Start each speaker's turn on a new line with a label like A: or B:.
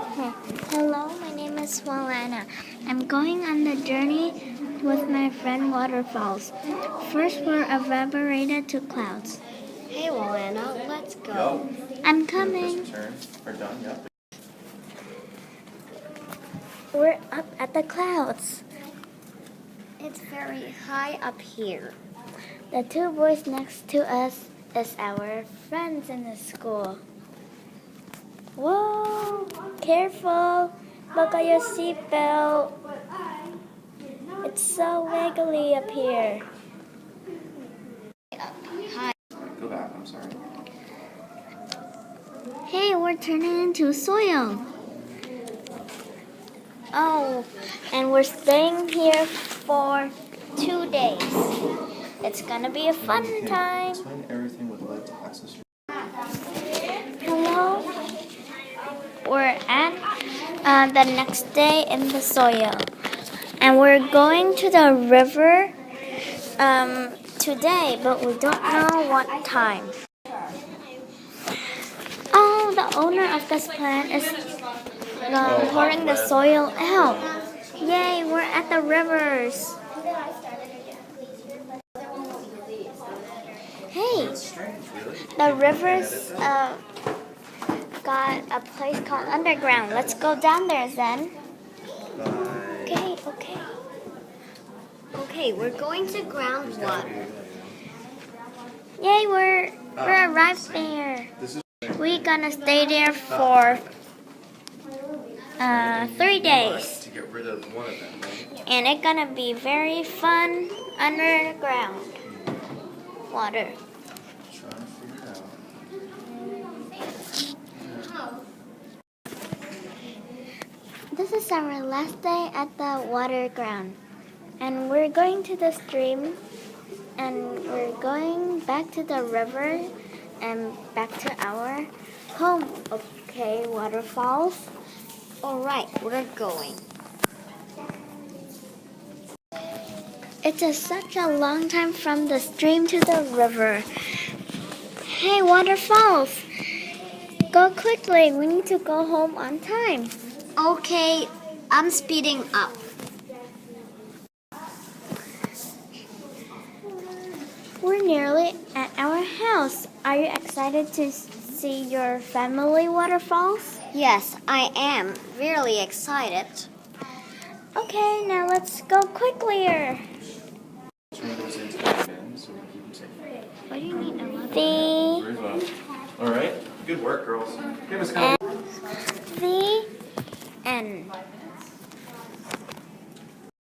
A: Hello, my name is Walana. I'm going on the journey with my friend Waterfalls. First, we're evaporated to clouds.
B: Hey, Walana, let's go.
A: I'm coming. We're up at the clouds.
B: It's very high up here.
A: The two boys next to us is our friends in the school. Whoa! Careful! Look at your seatbelt. It's so wiggly up here.
B: Hi.
C: Go back, I'm sorry.
A: Hey, we're turning into soil. Oh, and we're staying here for 2 days. It's gonna be a fun time.
C: Explain everything would like to access your...
A: Hello. We're at the next day in the soil, and we're going to the river today, but we don't know what time. Oh, the owner of this plant is pouring the soil out. Yay, we're at the rivers. Hey, the rivers got a place called underground. Let's go down there then. Okay.
B: Okay, we're going to groundwater.
A: Yay, we're arrived there. We're gonna stay there for 3 days.
C: To get rid of one of them, right?
A: And it's gonna be very fun underground water.
C: Trying to figure it out.
A: This is our last day at the water ground, and we're going to the stream, and we're going back to the river and back to our home. Okay, Waterfalls.
B: Alright, we're going.
A: It's such a long time from the stream to the river. Hey, Waterfalls, go quickly. We need to go home on time.
B: Okay, I'm speeding up.
A: We're nearly at our house. Are you excited to see your family, Waterfalls?
B: Yes, I am really excited.
A: Okay, now let's go quicklier.
C: Turn those into the bin so we can keep them safe.
A: What do you mean?
C: Very well. All right. Good work, girls. Okay, Miss Connell.
A: The end.